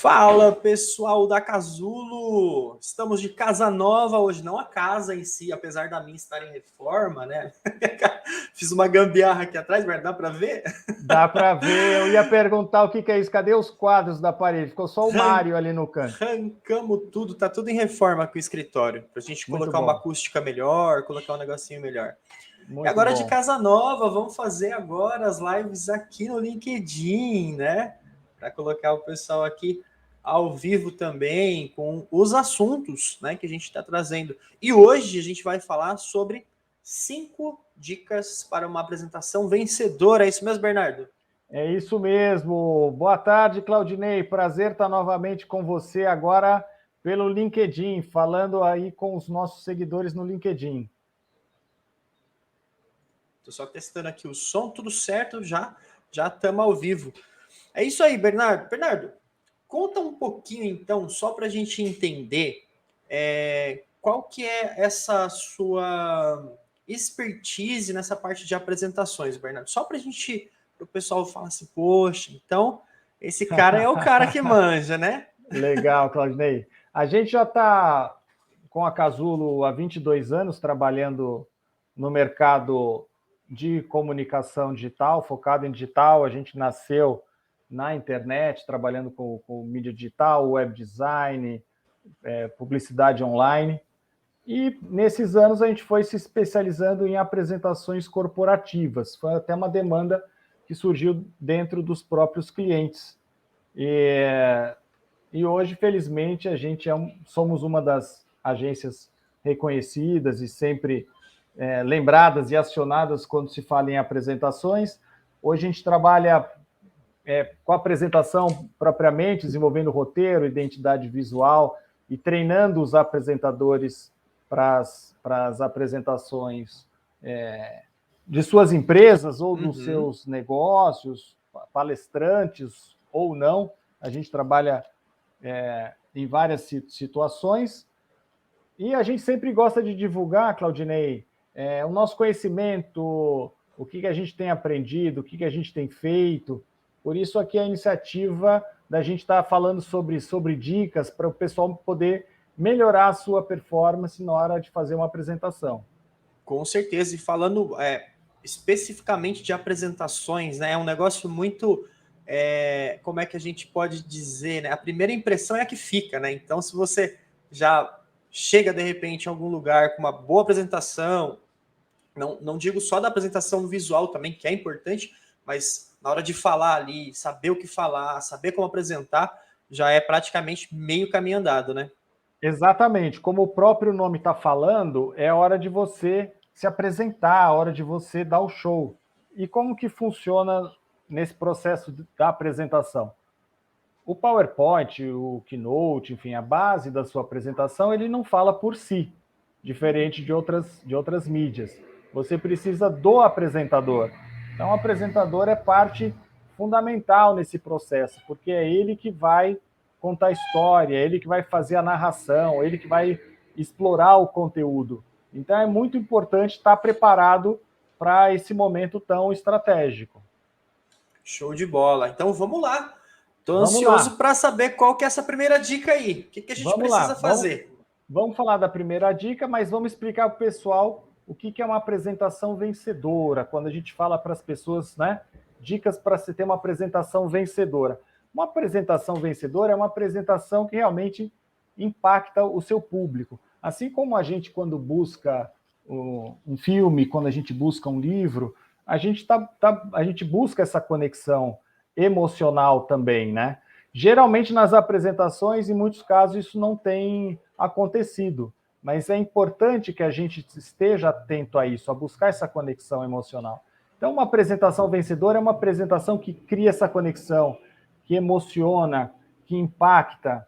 Fala, pessoal da Casulo! Estamos de casa nova hoje, não a casa em si, apesar da minha estar em reforma, né? Fiz uma gambiarra aqui atrás, mas dá para ver? Dá para ver. Eu ia perguntar o que é isso. Cadê os quadros da parede? Ficou só o Ran- Mário ali no canto. Arrancamos tudo, tá tudo em reforma com o escritório, pra gente Muito colocar uma bom, acústica melhor, colocar um negocinho melhor. E muito agora de bom. casa nova, vamos fazer agora as lives aqui no LinkedIn, né? Para colocar o pessoal aqui ao vivo também com os assuntos, né, que a gente está trazendo. E hoje a gente vai falar sobre 5 dicas para uma apresentação vencedora. É isso mesmo, Bernardo? É isso mesmo. Boa tarde, Claudinei. Prazer estar novamente com você agora pelo LinkedIn, falando aí com os nossos seguidores no LinkedIn. Estou só testando aqui o som, tudo certo, já estamos ao vivo. É isso aí, Bernardo. Bernardo, conta um pouquinho então, só para a gente entender qual que é essa sua expertise nessa parte de apresentações, Bernardo. Só para a gente, o pessoal falar assim, poxa, então esse cara é o cara que manja, né? Legal, Claudinei. A gente já está com a Casulo há 22 anos trabalhando no mercado de comunicação digital, focado em digital. A gente nasceu na internet, trabalhando com mídia digital, web design, publicidade online. E nesses anos a gente foi se especializando em apresentações corporativas. Foi até uma demanda que surgiu dentro dos próprios clientes. E hoje, felizmente, a gente somos uma das agências reconhecidas e sempre lembradas e acionadas quando se fala em apresentações. Hoje a gente trabalha com a apresentação propriamente, desenvolvendo roteiro, identidade visual e treinando os apresentadores para as apresentações de suas empresas ou dos Uhum. seus negócios, palestrantes ou não. A gente trabalha em várias situações. E a gente sempre gosta de divulgar, Claudinei, o nosso conhecimento, o que a gente tem aprendido, o que a gente tem feito. Por isso aqui a iniciativa da gente estar falando sobre dicas para o pessoal poder melhorar a sua performance na hora de fazer uma apresentação. Com certeza. E falando especificamente de apresentações, né? É um negócio muito. Como é que a gente pode dizer, né? A primeira impressão é a que fica, né? Então, se você já chega de repente em algum lugar com uma boa apresentação, não digo só da apresentação visual também, que é importante, mas na hora de falar ali, saber o que falar, saber como apresentar, já é praticamente meio caminho andado, né? Exatamente, como o próprio nome está falando, é hora de você se apresentar, a hora de você dar o show. E como que funciona nesse processo da apresentação? O PowerPoint, o Keynote, enfim, a base da sua apresentação, ele não fala por si, diferente de outras mídias. Você precisa do apresentador. Então, o apresentador é parte fundamental nesse processo, porque é ele que vai contar a história, é ele que vai fazer a narração, é ele que vai explorar o conteúdo. Então, é muito importante estar preparado para esse momento tão estratégico. Show de bola. Então vamos lá. Estou Vamos ansioso lá. para saber qual que é essa primeira dica aí. O que a gente Vamos lá, precisa fazer? vamos falar da primeira dica, mas vamos explicar para o pessoal o que é uma apresentação vencedora, quando a gente fala para as pessoas, né? Dicas para se ter uma apresentação vencedora. Uma apresentação vencedora é uma apresentação que realmente impacta o seu público. Assim como a gente, quando busca um filme, quando a gente busca um livro, a gente busca essa conexão emocional também, né? Geralmente nas apresentações, em muitos casos, isso não tem acontecido, mas é importante que a gente esteja atento a isso, a buscar essa conexão emocional. Então, uma apresentação vencedora é uma apresentação que cria essa conexão, que emociona, que impacta,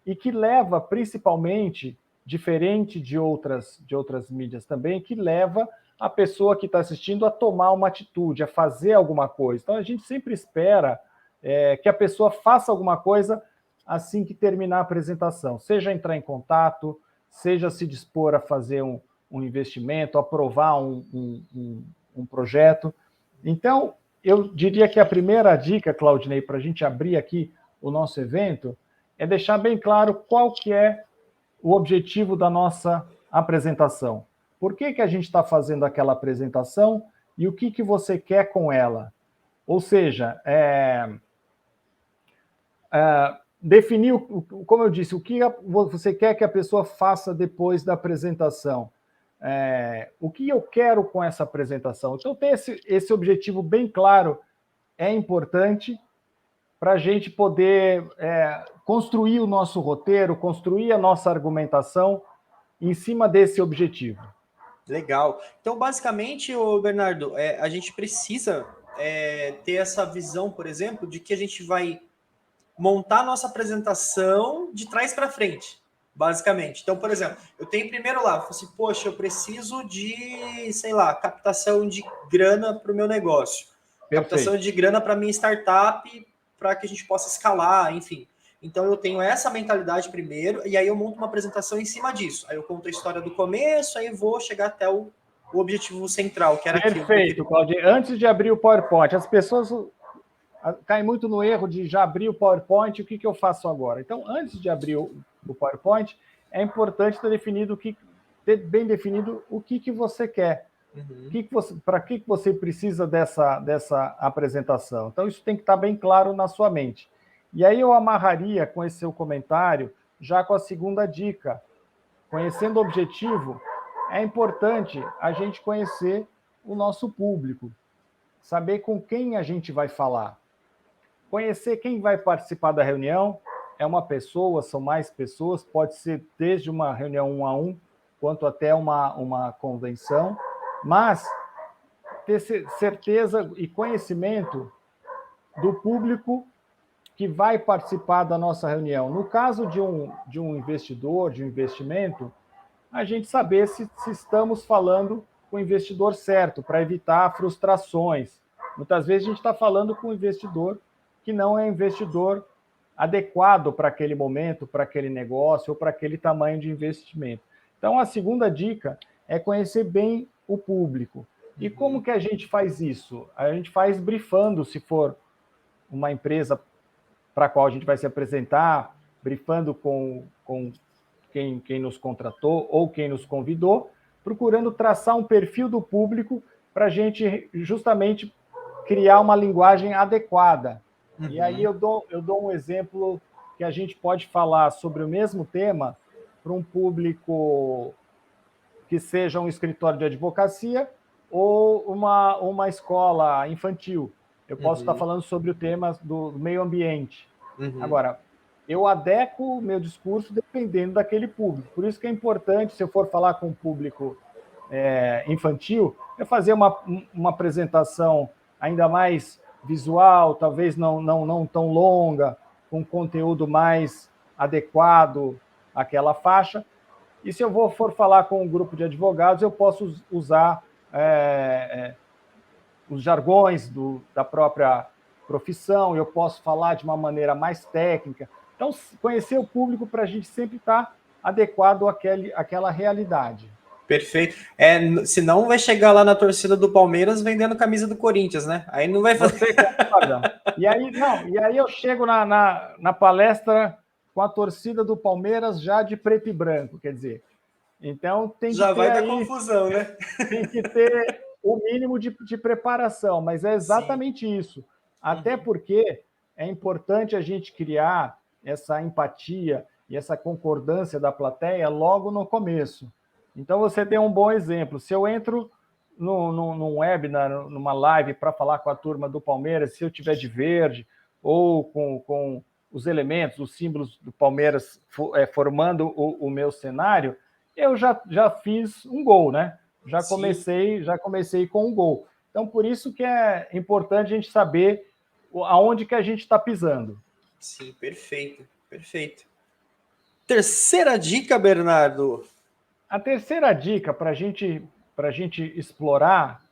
e que leva, principalmente, diferente de outras mídias também, que leva a pessoa que está assistindo a tomar uma atitude, a fazer alguma coisa. Então, a gente sempre espera que a pessoa faça alguma coisa assim que terminar a apresentação, seja entrar em contato, seja se dispor a fazer um investimento, aprovar um projeto. Então, eu diria que a primeira dica, Claudinei, para a gente abrir aqui o nosso evento, é deixar bem claro qual que é o objetivo da nossa apresentação. Por que a gente está fazendo aquela apresentação e o que você quer com ela? Ou seja, definir, como eu disse, o que você quer que a pessoa faça depois da apresentação. O que eu quero com essa apresentação. Então, ter esse objetivo bem claro é importante para a gente poder construir o nosso roteiro, construir a nossa argumentação em cima desse objetivo. Legal. Então, basicamente, Bernardo, a gente precisa ter essa visão, por exemplo, de que a gente vai montar a nossa apresentação de trás para frente, basicamente. Então, por exemplo, eu tenho primeiro lá, eu falo assim, poxa, eu preciso de, sei lá, captação de grana para o meu negócio. Perfeito. Captação de grana para minha startup, para que a gente possa escalar, enfim. Então, eu tenho essa mentalidade primeiro, e aí eu monto uma apresentação em cima disso. Aí eu conto a história do começo, aí eu vou chegar até o objetivo central, que era aquilo. Perfeito, Claudio. Antes de abrir o PowerPoint, as pessoas caem muito no erro de já abrir o PowerPoint, o que eu faço agora? Então, antes de abrir o PowerPoint, é importante ter bem definido o que você quer. Para que você precisa dessa apresentação? Então, isso tem que estar bem claro na sua mente. E aí eu amarraria com esse seu comentário já com a segunda dica. Conhecendo o objetivo, é importante a gente conhecer o nosso público, saber com quem a gente vai falar. Conhecer quem vai participar da reunião, é uma pessoa, são mais pessoas, pode ser desde uma reunião 1 a 1, quanto até uma convenção, mas ter certeza e conhecimento do público que vai participar da nossa reunião. No caso de um investidor, de um investimento, a gente saber se estamos falando com o investidor certo, para evitar frustrações. Muitas vezes a gente está falando com um investidor que não é investidor adequado para aquele momento, para aquele negócio ou para aquele tamanho de investimento. Então, a segunda dica é conhecer bem o público. E como que a gente faz isso? A gente faz brifando, se for uma empresa para a qual a gente vai se apresentar, brifando com quem nos contratou ou quem nos convidou, procurando traçar um perfil do público para a gente justamente criar uma linguagem adequada. E aí eu dou um exemplo que a gente pode falar sobre o mesmo tema para um público que seja um escritório de advocacia ou uma escola infantil. Eu posso estar falando sobre o tema do meio ambiente. Agora, eu adequo o meu discurso dependendo daquele público. Por isso que é importante, se eu for falar com um público infantil, é fazer uma apresentação ainda mais visual, talvez não tão longa, com conteúdo mais adequado àquela faixa. E se eu for falar com um grupo de advogados, eu posso usar os jargões da própria profissão, eu posso falar de uma maneira mais técnica. Então, conhecer o público para a gente sempre estar adequado àquela realidade. Perfeito. Senão vai chegar lá na torcida do Palmeiras vendendo camisa do Corinthians, né? Aí não vai fazer. Você concorda? E aí eu chego na palestra com a torcida do Palmeiras já de preto e branco, quer dizer. Então tem que já vai dar confusão, né? Tem que ter o mínimo de preparação, mas é exatamente isso. Até porque é importante a gente criar essa empatia e essa concordância da plateia logo no começo. Então, você tem um bom exemplo. Se eu entro num webinar, numa live para falar com a turma do Palmeiras, se eu tiver de verde ou com os elementos, os símbolos do Palmeiras formando o meu cenário, eu já fiz um gol, né? Já comecei com um gol. Então, por isso que é importante a gente saber aonde que a gente está pisando. Sim, perfeito, perfeito. Terceira dica, Bernardo. A terceira dica para a gente explorar,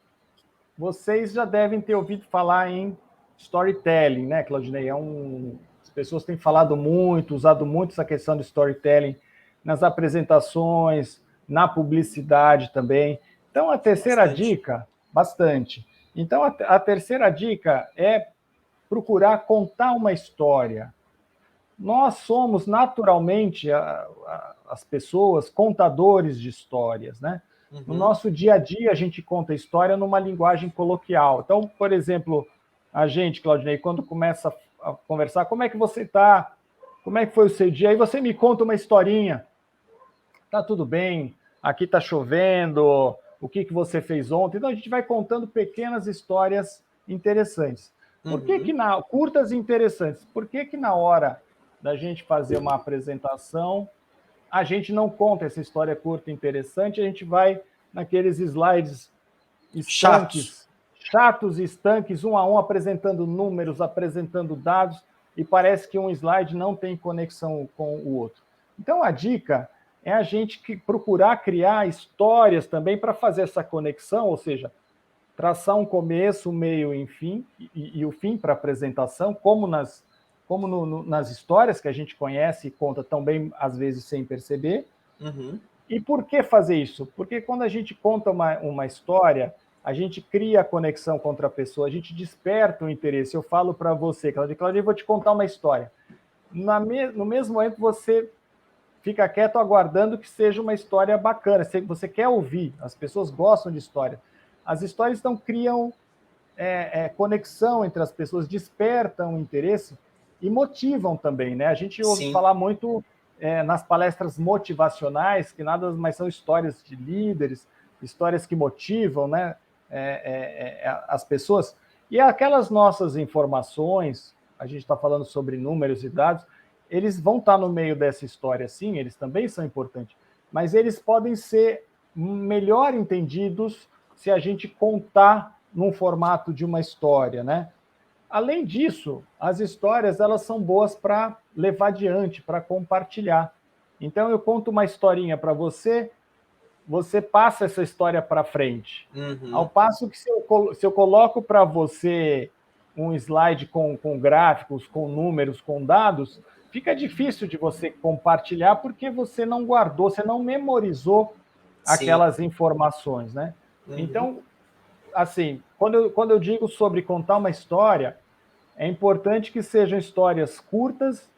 vocês já devem ter ouvido falar em storytelling, né, Claudinei? As pessoas têm falado muito, usado muito essa questão de storytelling nas apresentações, na publicidade também. Então, a terceira dica, bastante. Então, a terceira dica é procurar contar uma história. nós somos naturalmente as pessoas contadores de histórias, né? No nosso dia a dia, a gente conta história numa linguagem coloquial. Então, por exemplo, a gente, Claudinei, quando começa a conversar, como é que você está? Como é que foi o seu dia? Aí você me conta uma historinha. Tá tudo bem, aqui tá chovendo, o que você fez ontem? Então, a gente vai contando pequenas histórias interessantes. Por que curtas e interessantes? Por que na hora da gente fazer uma apresentação, a gente não conta essa história curta e interessante, a gente vai naqueles slides estanques, chatos e estanques, um a um, apresentando números, apresentando dados, e parece que um slide não tem conexão com o outro. Então, a dica é a gente procurar criar histórias também para fazer essa conexão, ou seja, traçar um começo, um meio e o fim para a apresentação, como nas histórias que a gente conhece e conta também, às vezes, sem perceber. E por que fazer isso? Porque quando a gente conta uma história, a gente cria a conexão com outra pessoa, a gente desperta o interesse. Eu falo para você, Claudia, eu vou te contar uma história. No mesmo momento, você fica quieto aguardando que seja uma história bacana. Você quer ouvir, as pessoas gostam de história. As histórias então criam conexão entre as pessoas, despertam o interesse e motivam também, né? A gente ouve falar muito nas palestras motivacionais, que nada mais são histórias de líderes, histórias que motivam, né? As pessoas. E aquelas nossas informações, a gente está falando sobre números e dados, eles vão estar no meio dessa história, sim, eles também são importantes, mas eles podem ser melhor entendidos se a gente contar num formato de uma história, né? Além disso, as histórias elas são boas para levar adiante, para compartilhar. Então eu conto uma historinha para você, você passa essa história para frente. Ao passo que se eu coloco para você um slide com gráficos, com números, com dados, fica difícil de você compartilhar porque você não guardou, você não memorizou aquelas informações, né? Então, assim, quando eu digo sobre contar uma história, é importante que sejam histórias curtas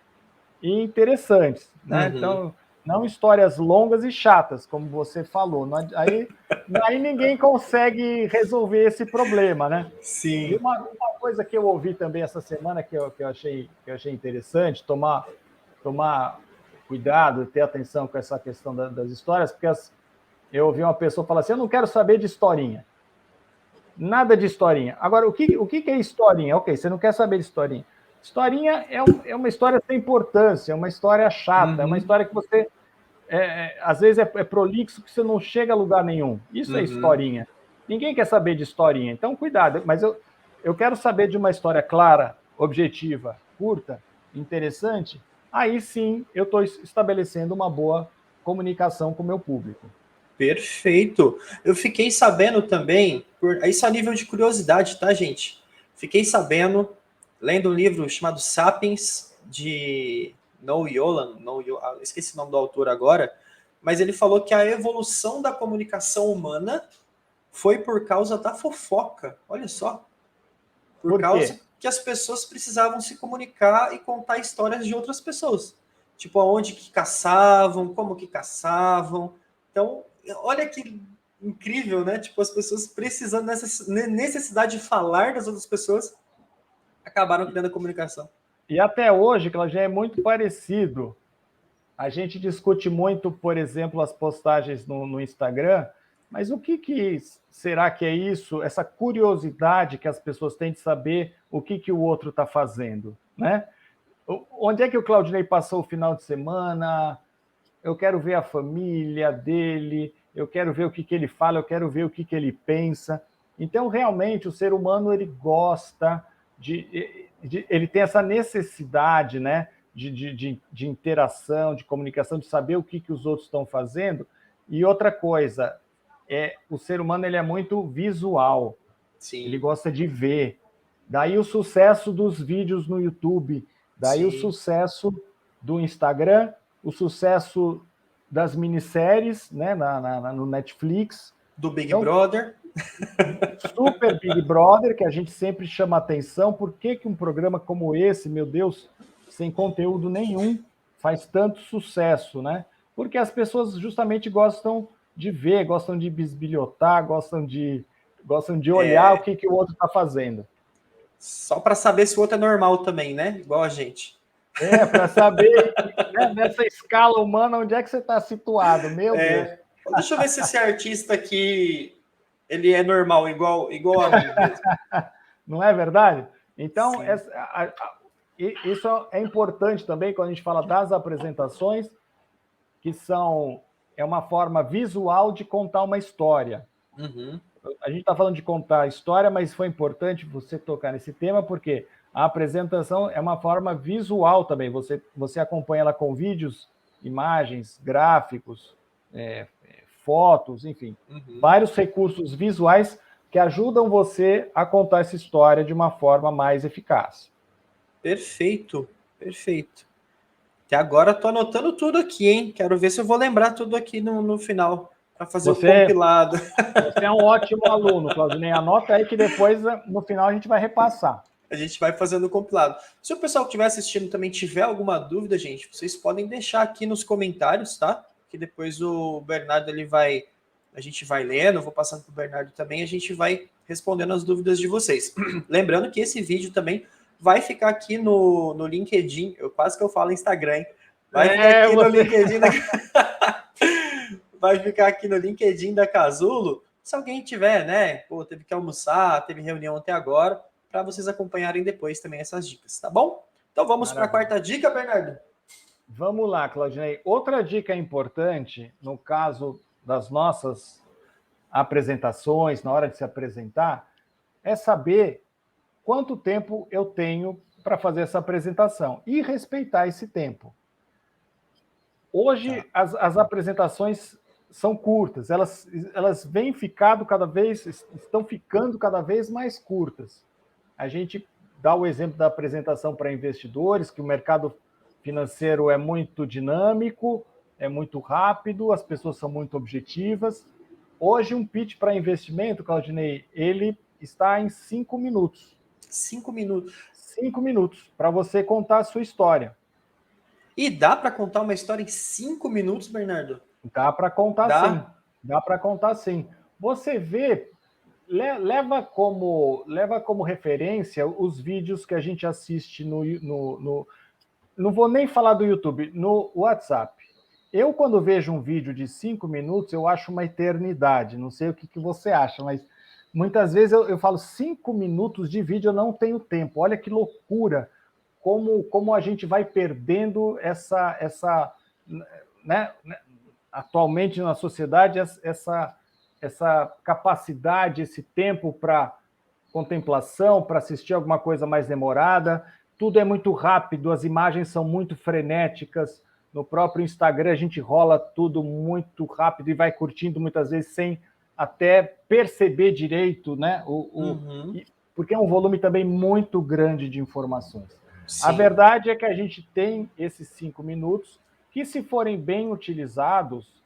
e interessantes, né? Então, não histórias longas e chatas, como você falou. Aí ninguém consegue resolver esse problema, né? Sim. E uma coisa que eu ouvi também essa semana que eu achei interessante, tomar cuidado, ter atenção com essa questão das histórias, porque eu ouvi uma pessoa falar assim, eu não quero saber de historinha. Nada de historinha. Agora, o que é historinha? Ok, você não quer saber de historinha. Historinha é uma história sem importância, é uma história chata, é uma história que você, às vezes, é prolixo, que você não chega a lugar nenhum. Isso é historinha. Ninguém quer saber de historinha, então cuidado. Mas eu quero saber de uma história clara, objetiva, curta, interessante. Aí sim eu estou estabelecendo uma boa comunicação com o meu público. Perfeito. Eu fiquei sabendo também, isso a nível de curiosidade, tá, gente? Fiquei sabendo, lendo um livro chamado Sapiens, de Noah Yolan, esqueci o nome do autor agora, mas ele falou que a evolução da comunicação humana foi por causa da fofoca. Olha só. Por causa que as pessoas precisavam se comunicar e contar histórias de outras pessoas. Tipo, aonde que caçavam, como que caçavam. Então, olha que incrível, né? Tipo, as pessoas precisando necessidade de falar das outras pessoas, acabaram criando a comunicação. E até hoje, que ela já é muito parecido. A gente discute muito, por exemplo, as postagens no Instagram, mas o que será que é isso? Essa curiosidade que as pessoas têm de saber o que o outro está fazendo, né? Onde é que o Claudinei passou o final de semana? Eu quero ver a família dele, eu quero ver o que ele fala, eu quero ver o que ele pensa. Então, realmente, o ser humano ele gosta ele tem essa necessidade, né, de interação, de comunicação, de saber o que os outros estão fazendo. E outra coisa, o ser humano ele é muito visual. Sim. Ele gosta de ver. Daí o sucesso dos vídeos no YouTube, daí Sim. o sucesso do Instagram, o sucesso das minisséries, né, no Netflix. Do Big Brother. Super Big Brother, que a gente sempre chama atenção. Por que um programa como esse, meu Deus, sem conteúdo nenhum faz tanto sucesso, né? Porque as pessoas justamente gostam de ver, gostam de bisbilhotar, gostam de olhar o que o outro está fazendo. Só para saber se o outro é normal também, né? Igual a gente. Para saber, né, nessa escala humana, onde é que você está situado, meu Deus. Deixa eu ver se esse artista aqui, ele é normal, igual a mim mesmo. Não é verdade? Então, isso é importante também quando a gente fala das apresentações, que é uma forma visual de contar uma história. Uhum. A gente está falando de contar a história, mas foi importante você tocar nesse tema, porque a apresentação é uma forma visual também. Você acompanha ela com vídeos, imagens, gráficos, fotos, enfim, vários recursos visuais que ajudam você a contar essa história de uma forma mais eficaz. Perfeito, perfeito. Até agora estou anotando tudo aqui, hein? Quero ver se eu vou lembrar tudo aqui no final, para fazer o compilado. Você é um ótimo aluno, Claudinei. Anota aí que depois, no final, a gente vai repassar. A gente vai fazendo o compilado. Se o pessoal que estiver assistindo também tiver alguma dúvida, gente, vocês podem deixar aqui nos comentários, tá? Que depois o Bernardo a gente vai lendo, eu vou passando para o Bernardo também, a gente vai respondendo as dúvidas de vocês. Lembrando que esse vídeo também vai ficar aqui no LinkedIn, quase que eu falo Instagram, hein? Vai ficar aqui no LinkedIn vai ficar aqui no LinkedIn da Casulo. Se alguém tiver, né? Pô, teve que almoçar, teve reunião até agora, para vocês acompanharem depois também essas dicas, tá bom? Então vamos para a quarta dica, Bernardo? Vamos lá, Claudinei. Outra dica importante, no caso das nossas apresentações, na hora de se apresentar, é saber quanto tempo eu tenho para fazer essa apresentação e respeitar esse tempo. Hoje, as apresentações são curtas, elas vêm ficando estão ficando cada vez mais curtas. A gente dá o exemplo da apresentação para investidores, que o mercado financeiro é muito dinâmico, é muito rápido, as pessoas são muito objetivas. Hoje, um pitch para investimento, Claudinei, ele está em 5 minutos. 5 minutos. 5 minutos para você contar a sua história. E dá para contar uma história em 5 minutos, Bernardo? Dá para contar sim. Dá para contar sim. Você vê, leva como referência os vídeos que a gente assiste não vou nem falar do YouTube, no WhatsApp. Eu, quando vejo um vídeo de 5 minutos, eu acho uma eternidade. Não sei o que você acha, mas muitas vezes eu falo 5 minutos de vídeo, eu não tenho tempo. Olha que loucura, como a gente vai perdendo essa né, atualmente na sociedade, essa capacidade, esse tempo para contemplação, para assistir alguma coisa mais demorada. Tudo é muito rápido, as imagens são muito frenéticas. No próprio Instagram, a gente rola tudo muito rápido e vai curtindo muitas vezes sem até perceber direito, né? Porque é um volume também muito grande de informações. Sim. A verdade é que a gente tem esses 5 minutos que, se forem bem utilizados,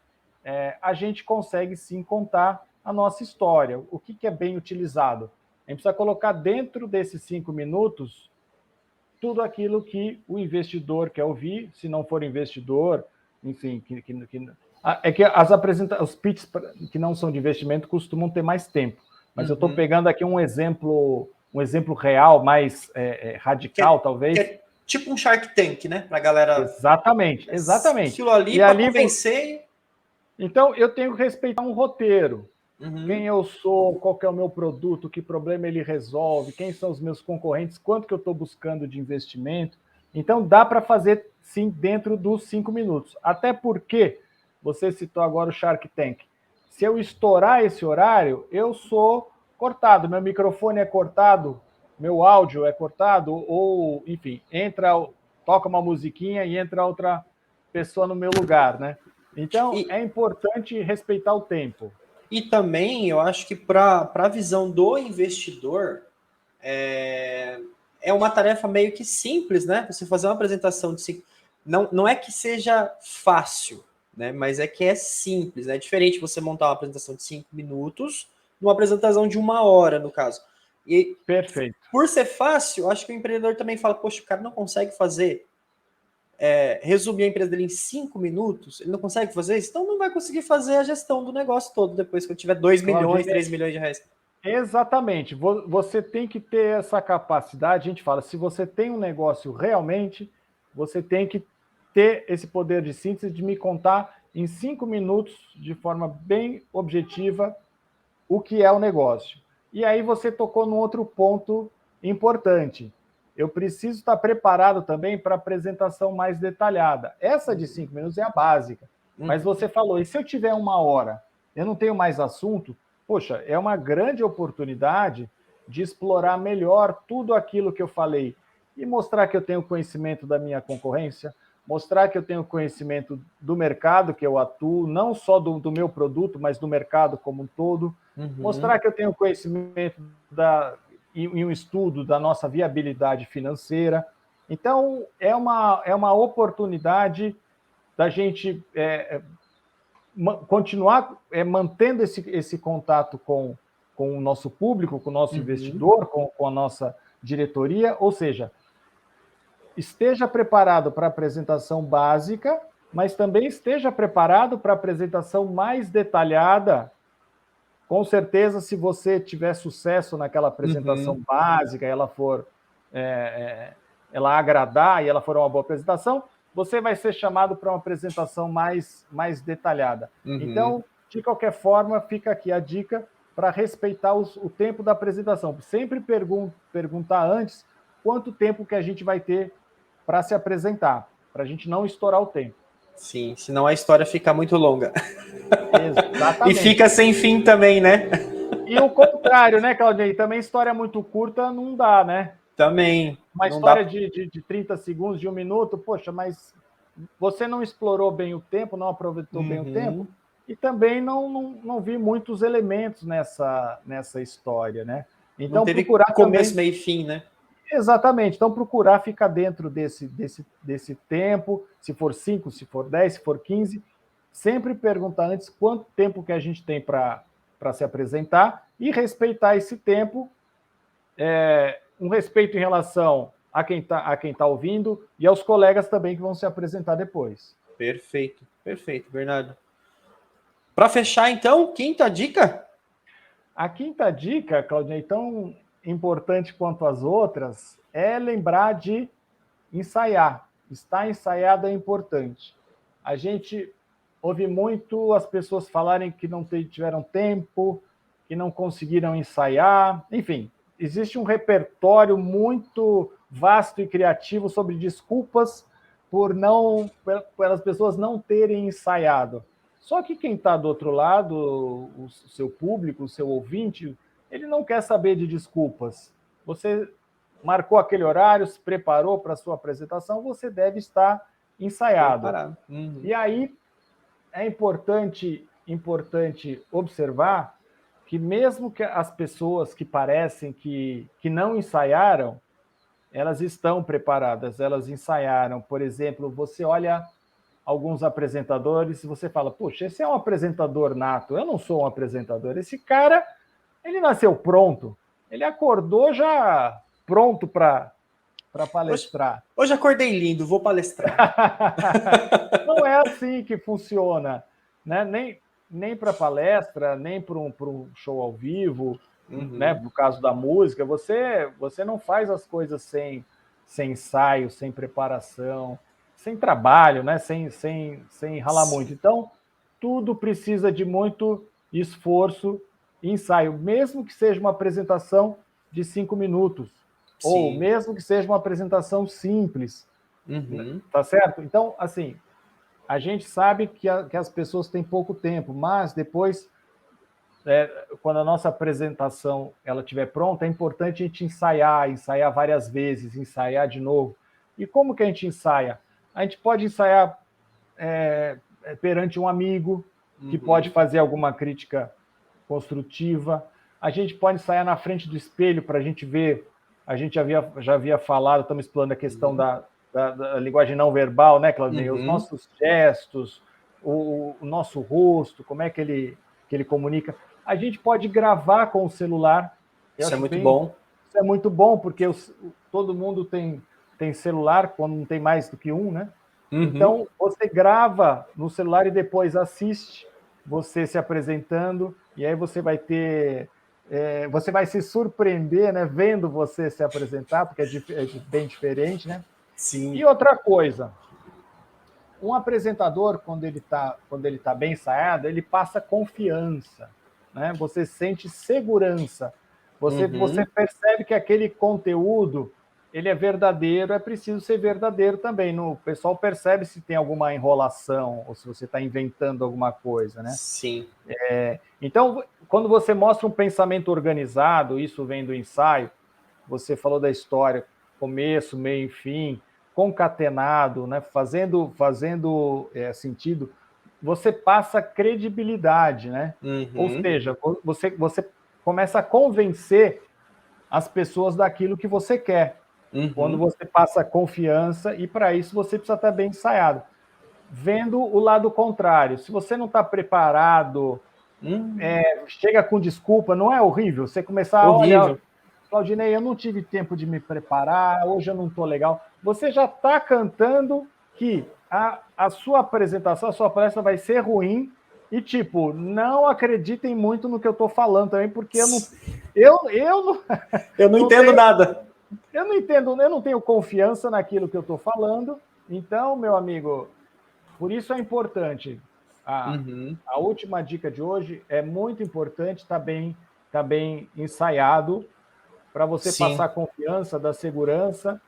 a gente consegue sim contar a nossa história. O que é bem utilizado? A gente precisa colocar dentro desses 5 minutos tudo aquilo que o investidor quer ouvir, se não for investidor, enfim, é que os pitches que não são de investimento costumam ter mais tempo, mas eu estou pegando aqui um exemplo real, mais radical, talvez. É tipo um Shark Tank, né? Para a galera... Exatamente. Aquilo ali para convencer... Então, eu tenho que respeitar um roteiro. Quem eu sou, qual que é o meu produto, que problema ele resolve, quem são os meus concorrentes, quanto que eu estou buscando de investimento. Então, dá para fazer, sim, dentro dos 5 minutos. Até porque, você citou agora o Shark Tank. Se eu estourar esse horário, eu sou cortado, meu microfone é cortado, meu áudio é cortado, ou, enfim, toca uma musiquinha e entra outra pessoa no meu lugar, né? Então, é importante respeitar o tempo. E também, eu acho que para a visão do investidor, é uma tarefa meio que simples, né? Você fazer uma apresentação de 5... Não é que seja fácil, né? Mas é que é simples, né? É diferente você montar uma apresentação de 5 minutos de uma apresentação de 1 hora, no caso. E perfeito. Por ser fácil, acho que o empreendedor também fala, poxa, o cara não consegue fazer resumir a empresa dele em 5 minutos, ele não consegue fazer isso, então não vai conseguir fazer a gestão do negócio todo depois que eu tiver 2 milhões, 3 milhões de reais. Exatamente. Você tem que ter essa capacidade. A gente fala, se você tem um negócio realmente, você tem que ter esse poder de síntese de me contar em 5 minutos, de forma bem objetiva, o que é o negócio. E aí você tocou num outro ponto importante. Eu preciso estar preparado também para a apresentação mais detalhada. Essa de 5 minutos é a básica. Mas você falou, e se eu tiver 1 hora, eu não tenho mais assunto? Poxa, é uma grande oportunidade de explorar melhor tudo aquilo que eu falei e mostrar que eu tenho conhecimento da minha concorrência, mostrar que eu tenho conhecimento do mercado que eu atuo, não só do meu produto, mas do mercado como um todo, mostrar que eu tenho conhecimento e um estudo da nossa viabilidade financeira. Então, é uma oportunidade da gente continuar mantendo esse contato com o nosso público, com o nosso investidor, com a nossa diretoria, ou seja, esteja preparado para a apresentação básica, mas também esteja preparado para a apresentação mais detalhada. Com certeza, se você tiver sucesso naquela apresentação básica, ela agradar e ela for uma boa apresentação, você vai ser chamado para uma apresentação mais detalhada. Então, de qualquer forma, fica aqui a dica para respeitar o tempo da apresentação. Sempre perguntar antes quanto tempo que a gente vai ter para se apresentar, para a gente não estourar o tempo. Sim, senão a história fica muito longa. Exatamente. E fica sem fim também, né? E o contrário, né, Claudinei? Também história muito curta não dá, né? Também. Uma história de 30 segundos, de 1 minuto, poxa, mas você não explorou bem o tempo, não aproveitou bem o tempo, e também não vi muitos elementos nessa história, né? Então, não teve procurar começo, também... meio e fim, né? Exatamente. Então, procurar ficar dentro desse tempo, se for 5, se for 10, se for 15, sempre perguntar antes quanto tempo que a gente tem para se apresentar e respeitar esse tempo, um respeito em relação a quem tá ouvindo e aos colegas também que vão se apresentar depois. Perfeito, Bernardo. Para fechar, então, quinta dica? A quinta dica, Claudinei, tão importante quanto as outras, é lembrar de ensaiar. Estar ensaiado é importante. A gente ouve muito as pessoas falarem que não tiveram tempo, que não conseguiram ensaiar. Enfim, existe um repertório muito vasto e criativo sobre desculpas pelas pessoas não terem ensaiado. Só que quem está do outro lado, o seu público, o seu ouvinte, ele não quer saber de desculpas. Você marcou aquele horário, se preparou para a sua apresentação, você deve estar ensaiado. E aí é importante observar que mesmo que as pessoas que parecem que não ensaiaram, elas estão preparadas, elas ensaiaram. Por exemplo, você olha alguns apresentadores e você fala, puxa, esse é um apresentador nato, eu não sou um apresentador. Esse cara, ele nasceu pronto, ele acordou já pronto para palestrar. Hoje acordei lindo, vou palestrar. Não é assim que funciona, né? Nem para palestra, nem para um show ao vivo, né? No caso da música, você não faz as coisas sem ensaio, sem preparação, sem trabalho, né? Sem ralar muito. Então, tudo precisa de muito esforço e ensaio, mesmo que seja uma apresentação de 5 minutos, ou mesmo que seja uma apresentação simples, tá certo? Então, assim, a gente sabe que as pessoas têm pouco tempo, mas depois, quando a nossa apresentação ela estiver pronta, é importante a gente ensaiar várias vezes, ensaiar de novo. E como que a gente ensaia? A gente pode ensaiar perante um amigo, que pode fazer alguma crítica construtiva. A gente pode ensaiar na frente do espelho para a gente ver. A gente já havia falado, estamos explorando a questão da linguagem não verbal, né, Claudinei? Os nossos gestos, o nosso rosto, como é que ele comunica. A gente pode gravar com o celular. Isso é muito bom. Isso é muito bom, porque todo mundo tem celular, quando não tem mais do que um, né? Uhum. Então, você grava no celular e depois assiste você se apresentando, e aí você vai ter. Você vai se surpreender, né, vendo você se apresentar, porque bem diferente, né? Sim. E outra coisa, um apresentador, quando ele tá bem ensaiado, ele passa confiança, né? Você sente segurança, você Uhum. percebe que aquele conteúdo ele é verdadeiro, é preciso ser verdadeiro também. O pessoal percebe se tem alguma enrolação ou se você está inventando alguma coisa, né? Sim. Então, quando você mostra um pensamento organizado, isso vem do ensaio, você falou da história, começo, meio e fim, concatenado, né? fazendo sentido, você passa credibilidade, né? Ou Uhum. seja, você começa a convencer as pessoas daquilo que você quer. Quando Uhum. você passa confiança, e para isso você precisa estar bem ensaiado. Vendo o lado contrário, se você não está preparado, Hum. chega com desculpa, não é horrível? Você começar, olha, Horrível. Claudinei, eu não tive tempo de me preparar, hoje eu não estou legal. Você já está cantando que a sua apresentação, a sua palestra vai ser ruim e, tipo, não acreditem muito no que eu estou falando também, porque eu não, Eu não não entendo tenho, nada. eu não entendo, eu não tenho confiança naquilo que eu estou falando. Então, meu amigo, por isso é importante. A, Uhum. a última dica de hoje é muito importante, tá bem ensaiado, para você Sim. passar confiança, dar segurança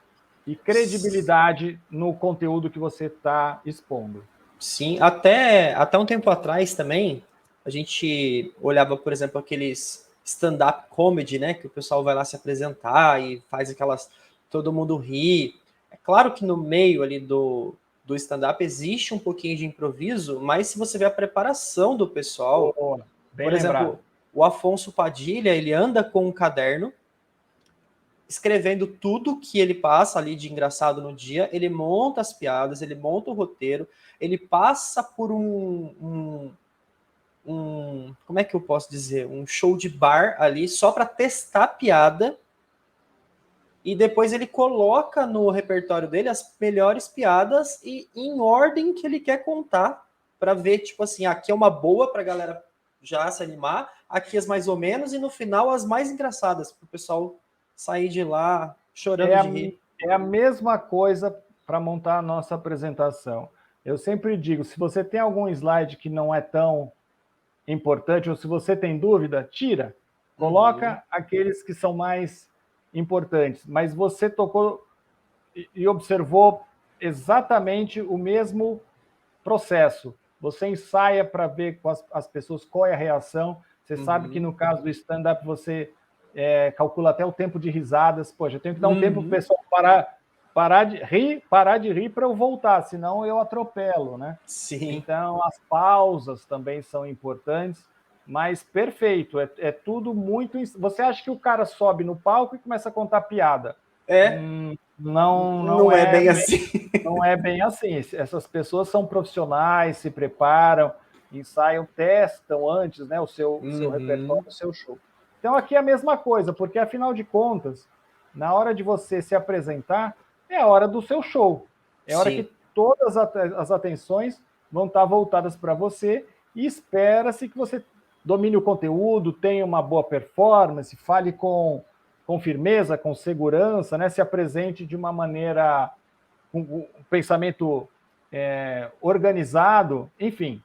e credibilidade no conteúdo que você está expondo. Sim, até um tempo atrás também, a gente olhava, por exemplo, aqueles stand-up comedy, né? Que o pessoal vai lá se apresentar e faz aquelas. Todo mundo ri. É claro que no meio ali do stand-up existe um pouquinho de improviso, mas se você vê a preparação do pessoal, Oh, bem por lembrado. exemplo, o Afonso Padilha, ele anda com um caderno escrevendo tudo que ele passa ali de engraçado no dia, ele monta as piadas, ele monta o roteiro, ele passa por como é que eu posso dizer? Um show de bar ali só para testar a piada e depois ele coloca no repertório dele as melhores piadas e em ordem que ele quer contar para ver, tipo assim, aqui é uma boa para a galera já se animar, aqui as mais ou menos e no final as mais engraçadas para o pessoal sair de lá chorando É a, de rir. é a mesma coisa para montar a nossa apresentação. Eu sempre digo, se você tem algum slide que não é tão importante, ou se você tem dúvida, tira. Uhum. Coloca aqueles que são mais importantes. Mas você tocou e observou exatamente o mesmo processo. Você ensaia para ver com as pessoas qual é a reação. Você sabe que Uhum. no caso do stand-up você calcula até o tempo de risadas. Poxa, eu tenho que dar um tempo para o Uhum. pessoal parar de rir para eu voltar, senão eu atropelo, né? Sim. Então as pausas também são importantes, mas perfeito, é tudo muito. Você acha que o cara sobe no palco e começa a contar piada? É, Não, não é bem assim. não é bem assim. Essas pessoas são profissionais, se preparam, ensaiam, testam antes, né, o seu repertório, Uhum. o seu show. Então aqui é a mesma coisa, porque afinal de contas, na hora de você se apresentar, é a hora do seu show. É a hora Sim. que todas as atenções vão estar voltadas para você e espera-se que você domine o conteúdo, tenha uma boa performance, fale com firmeza, com segurança, né? Se apresente de uma maneira, com um pensamento organizado, enfim.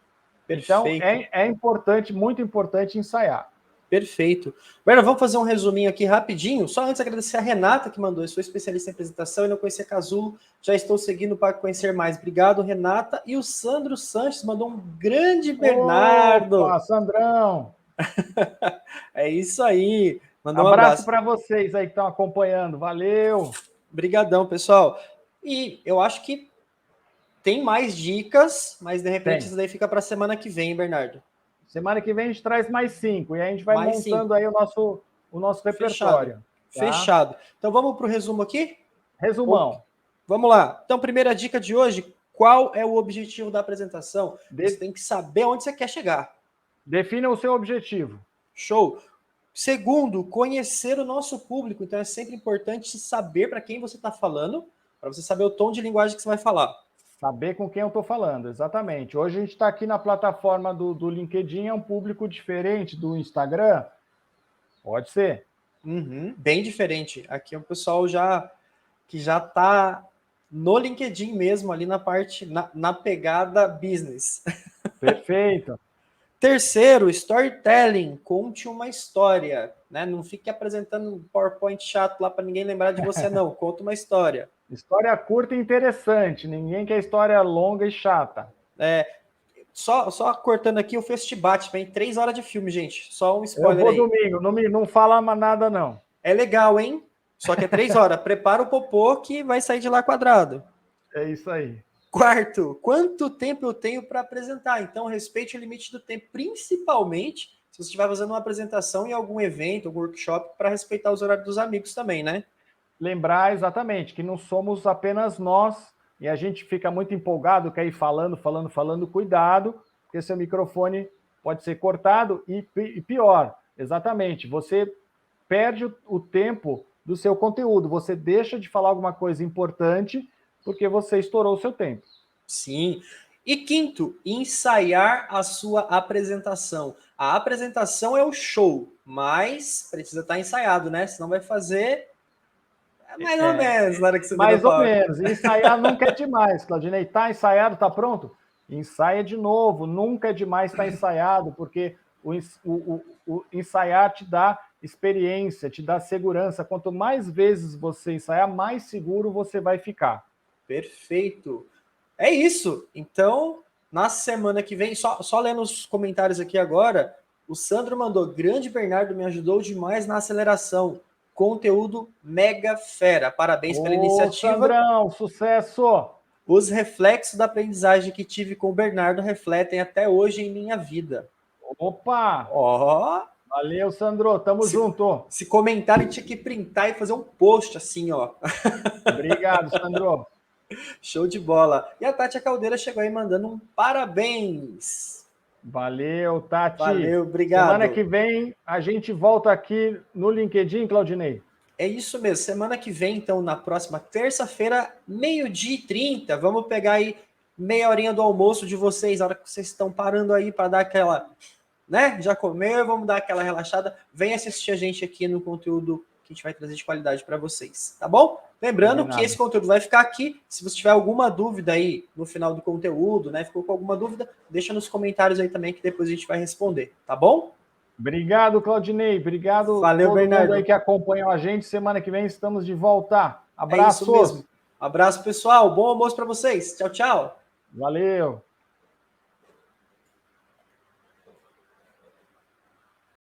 Então, Perfeito. é importante, muito importante ensaiar. Perfeito. Berna, vamos fazer um resuminho aqui rapidinho. Só antes agradecer a Renata que mandou. Eu sou especialista em apresentação e não conhecia Casulo. Já estou seguindo para conhecer mais. Obrigado, Renata. E o Sandro Sanches mandou um grande Opa, Bernardo. Sandrão! É isso aí. Mandou um Abraço abraço. para vocês aí que estão acompanhando. Valeu! Obrigadão, pessoal. E eu acho que tem mais dicas, mas de repente Tem. isso daí fica para a semana que vem, Bernardo. Semana que vem a gente traz mais 5 e a gente vai Mais 5. montando aí o nosso Fechado. repertório. Tá? Fechado. Então vamos para o resumo aqui? Ou Resumão. vamos lá. Então, primeira dica de hoje: qual é o objetivo da apresentação? Você De, tem que saber onde você quer chegar. defina o seu objetivo. Show. Segundo, conhecer o nosso público. Então, é sempre importante saber para quem você está falando, para você saber o tom de linguagem que você vai falar. Saber com quem eu estou falando, exatamente. Hoje a gente está aqui na plataforma do LinkedIn, é um público diferente do Instagram? Pode ser. Uhum, bem diferente. Aqui é o pessoal que já está no LinkedIn mesmo, ali na parte, na pegada business. Perfeito. Terceiro, storytelling. Conte uma história, né? Não fique apresentando um PowerPoint chato lá para ninguém lembrar de você, não. Conta uma história. História curta e interessante. Ninguém quer história longa e chata. Só cortando aqui, o Festibat, vem 3 horas de filme, gente. Só um Eu spoiler vou aí. domingo, não fala mais nada, não. É legal, hein? Só que é 3 horas. Prepara o popô que vai sair de lá quadrado. É isso aí. Quarto, quanto tempo eu tenho para apresentar? Então, respeite o limite do tempo, principalmente se você estiver fazendo uma apresentação em algum evento, algum workshop, para respeitar os horários dos amigos também, né? Lembrar exatamente que não somos apenas nós e a gente fica muito empolgado, quer ir falando, cuidado, porque seu microfone pode ser cortado e pior, exatamente, você perde o tempo do seu conteúdo, você deixa de falar alguma coisa importante porque você estourou o seu tempo. Sim. E quinto, ensaiar a sua apresentação. A apresentação é o show, mas precisa estar ensaiado, né? Senão vai fazer mais ou menos na hora que subir no Mais ou palco. menos. Ensaiar nunca é demais, Claudinei. Tá ensaiado, tá pronto? Ensaia de novo. Nunca é demais estar ensaiado, porque o ensaiar te dá experiência, te dá segurança. Quanto mais vezes você ensaiar, mais seguro você vai ficar. Perfeito. É isso. Então, na semana que vem, só lendo os comentários aqui agora, o Sandro mandou: Grande Bernardo, me ajudou demais na aceleração. Conteúdo mega fera. Parabéns pela Ô, iniciativa. Sandrão, sucesso! Os reflexos da aprendizagem que tive com o Bernardo refletem até hoje em minha vida. Opa! Ó, Valeu, Sandro. Tamo junto. se comentário tinha que printar e fazer um post assim, ó. Obrigado, Sandro. Show de bola. E a Tátia Caldeira chegou aí mandando um parabéns. Valeu, Tati. Valeu, Semana obrigado. que vem a gente volta aqui no LinkedIn, Claudinei. É isso mesmo. Semana que vem, então, na próxima terça-feira, 12h30, vamos pegar aí meia horinha do almoço de vocês, a hora que vocês estão parando aí para dar aquela, né? Já comeu, vamos dar aquela relaxada. Vem assistir a gente aqui no conteúdo que a gente vai trazer de qualidade para vocês, tá bom? Lembrando Combinado. que esse conteúdo vai ficar aqui. Se você tiver alguma dúvida aí no final do conteúdo, né? Ficou com alguma dúvida, deixa nos comentários aí também que depois a gente vai responder, tá bom? Obrigado, Claudinei. Obrigado a Valeu, todo Bernardo. mundo aí que acompanhou a gente. Semana que vem estamos de volta. É isso Abraços. mesmo. Abraço, pessoal. Bom almoço para vocês. Tchau, tchau. Valeu.